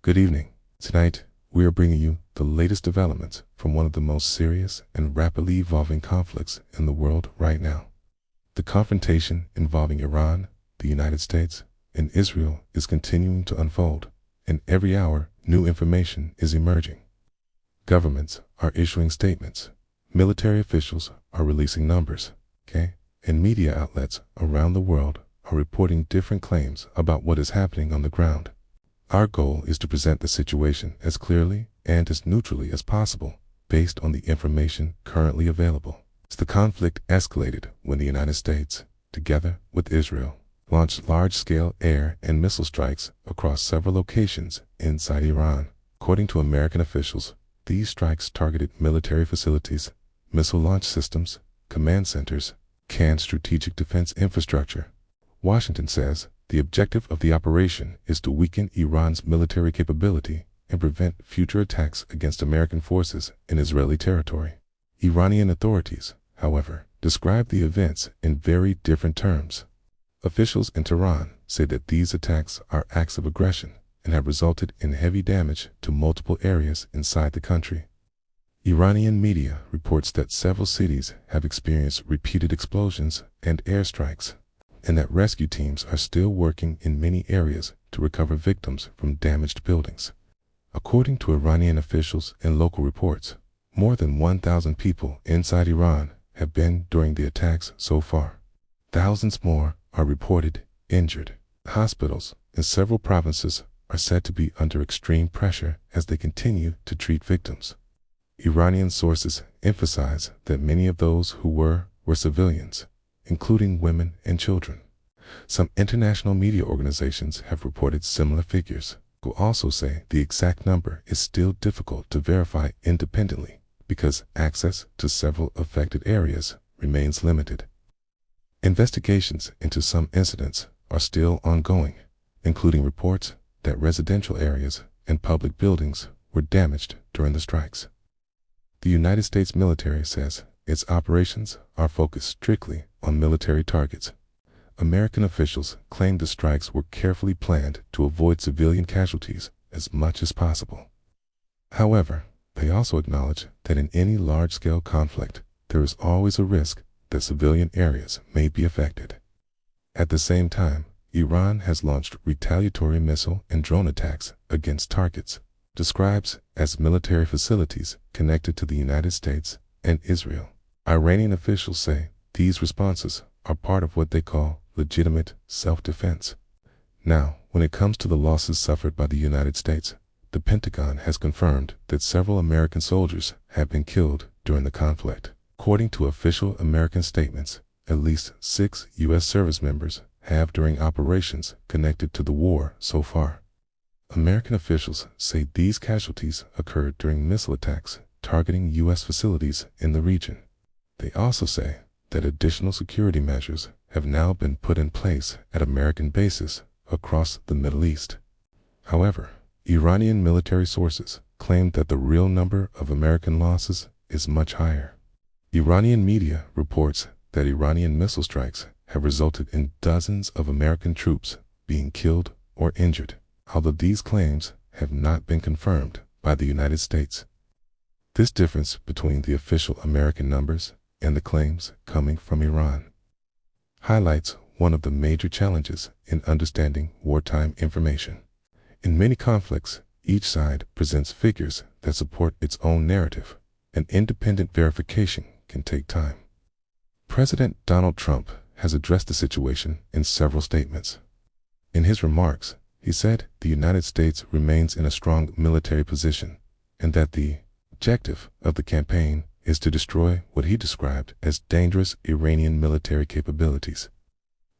Good evening. Tonight, we are bringing you the latest developments from one of the most serious and rapidly evolving conflicts in the world right now. The confrontation involving Iran, the United States, and Israel is continuing to unfold, and every hour, new information is emerging. Governments are issuing statements, military officials are releasing numbers, and media outlets around the world are reporting different claims about what is happening on the ground. Our goal is to present the situation as clearly and as neutrally as possible, based on the information currently available. The conflict escalated when the United States, together with Israel, launched large-scale air and missile strikes across several locations inside Iran. According to American officials, these strikes targeted military facilities, missile launch systems, command centers, and strategic defense infrastructure. Washington says the objective of the operation is to weaken Iran's military capability and prevent future attacks against American forces in Israeli territory. Iranian authorities, however, describe the events in very different terms. Officials in Tehran say that these attacks are acts of aggression and have resulted in heavy damage to multiple areas inside the country. Iranian media reports that several cities have experienced repeated explosions and airstrikes, and that rescue teams are still working in many areas to recover victims from damaged buildings. According to Iranian officials and local reports, more than 1,000 people inside Iran have been during the attacks so far. Thousands more are reported injured. Hospitals in several provinces are said to be under extreme pressure as they continue to treat victims. Iranian sources emphasize that many of those who were civilians, including women and children. Some international media organizations have reported similar figures, who also say the exact number is still difficult to verify independently because access to several affected areas remains limited. Investigations into some incidents are still ongoing, including reports that residential areas and public buildings were damaged during the strikes. The United States military says its operations are focused strictly on military targets. American officials claim the strikes were carefully planned to avoid civilian casualties as much as possible. However, they also acknowledge that in any large-scale conflict, there is always a risk that civilian areas may be affected. At the same time, Iran has launched retaliatory missile and drone attacks against targets, described as military facilities connected to the United States and Israel. Iranian officials say these responses are part of what they call legitimate self-defense. Now, when it comes to the losses suffered by the United States, the Pentagon has confirmed that several American soldiers have been killed during the conflict. According to official American statements, at least 6 U.S. service members have during operations connected to the war so far. American officials say these casualties occurred during missile attacks targeting U.S. facilities in the region. They also say that additional security measures have now been put in place at American bases across the Middle East. However, Iranian military sources claim that the real number of American losses is much higher. Iranian media reports that Iranian missile strikes have resulted in dozens of American troops being killed or injured, although these claims have not been confirmed by the United States. This difference between the official American numbers and the claims coming from Iran highlights one of the major challenges in understanding wartime information. In many conflicts, each side presents figures that support its own narrative, and independent verification can take time. President Donald Trump has addressed the situation in several statements. In his remarks, he said the United States remains in a strong military position, and that the objective of the campaign is to destroy what he described as dangerous Iranian military capabilities.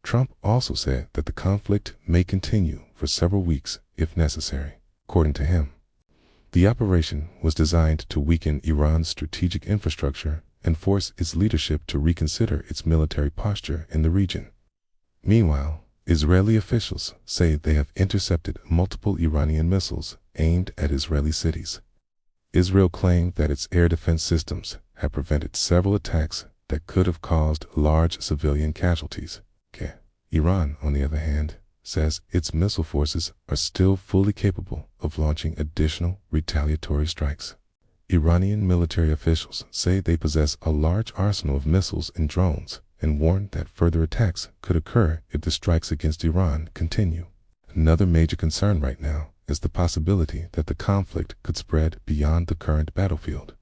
Trump also said that the conflict may continue for several weeks if necessary. According to him, the operation was designed to weaken Iran's strategic infrastructure and force its leadership to reconsider its military posture in the region. Meanwhile, Israeli officials say they have intercepted multiple Iranian missiles aimed at Israeli cities. Israel claimed that its air defense systems have prevented several attacks that could have caused large civilian casualties. Iran, on the other hand, says its missile forces are still fully capable of launching additional retaliatory strikes. Iranian military officials say they possess a large arsenal of missiles and drones and warn that further attacks could occur if the strikes against Iran continue. Another major concern right now is the possibility that the conflict could spread beyond the current battlefield.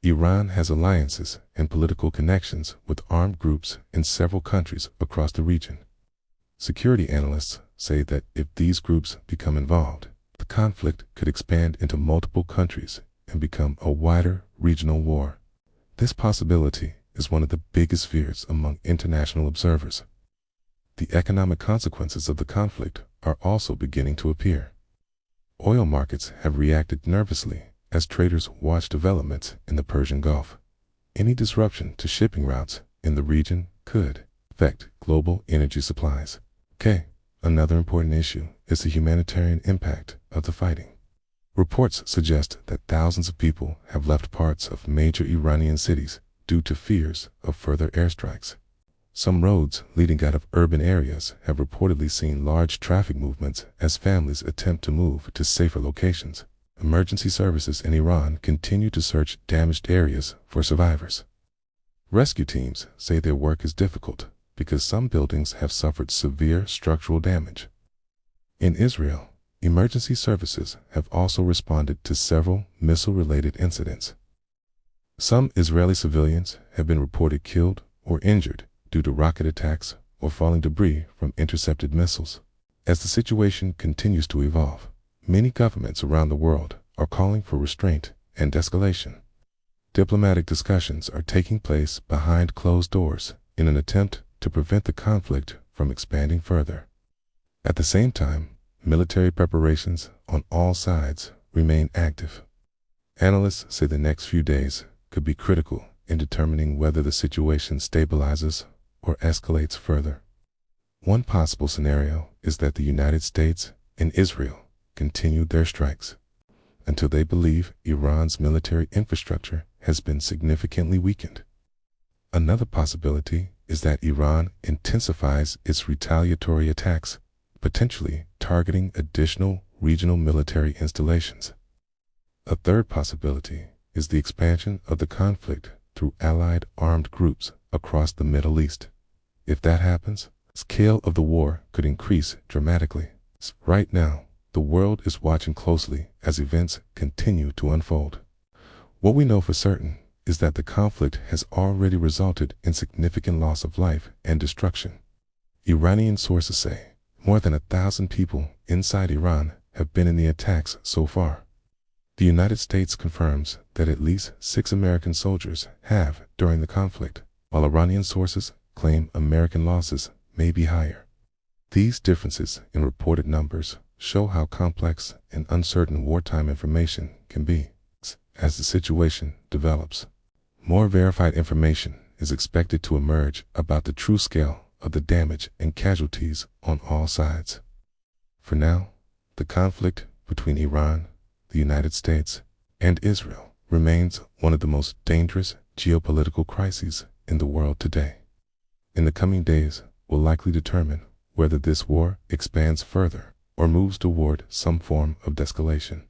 Iran has alliances and political connections with armed groups in several countries across the region. Security analysts say that if these groups become involved, the conflict could expand into multiple countries and become a wider regional war. This possibility is one of the biggest fears among international observers. The economic consequences of the conflict are also beginning to appear. Oil markets have reacted nervously as traders watch developments in the Persian Gulf. Any disruption to shipping routes in the region could affect global energy supplies. Another important issue is the humanitarian impact of the fighting. Reports suggest that thousands of people have left parts of major Iranian cities due to fears of further airstrikes. Some roads leading out of urban areas have reportedly seen large traffic movements as families attempt to move to safer locations. Emergency services in Iran continue to search damaged areas for survivors. Rescue teams say their work is difficult because some buildings have suffered severe structural damage. In Israel, emergency services have also responded to several missile-related incidents. Some Israeli civilians have been reported killed or injured due to rocket attacks or falling debris from intercepted missiles. As the situation continues to evolve, many governments around the world are calling for restraint and escalation. Diplomatic discussions are taking place behind closed doors in an attempt to prevent the conflict from expanding further. At the same time, military preparations on all sides remain active. Analysts say the next few days could be critical in determining whether the situation stabilizes or escalates further. One possible scenario is that the United States and Israel continue their strikes until they believe Iran's military infrastructure has been significantly weakened. Another possibility is that Iran intensifies its retaliatory attacks, potentially targeting additional regional military installations. A third possibility is the expansion of the conflict through allied armed groups across the Middle East. If that happens, the scale of the war could increase dramatically. Right now, the world is watching closely as events continue to unfold. What we know for certain is that the conflict has already resulted in significant loss of life and destruction. Iranian sources say more than 1,000 people inside Iran have been in the attacks so far. The United States confirms that at least 6 American soldiers have during the conflict, while Iranian sources claim American losses may be higher. These differences in reported numbers show how complex and uncertain wartime information can be. As the situation develops, more verified information is expected to emerge about the true scale of the damage and casualties on all sides. For now, the conflict between Iran, the United States, and Israel remains one of the most dangerous geopolitical crises in the world today. In the coming days will likely determine whether this war expands further or moves toward some form of de-escalation.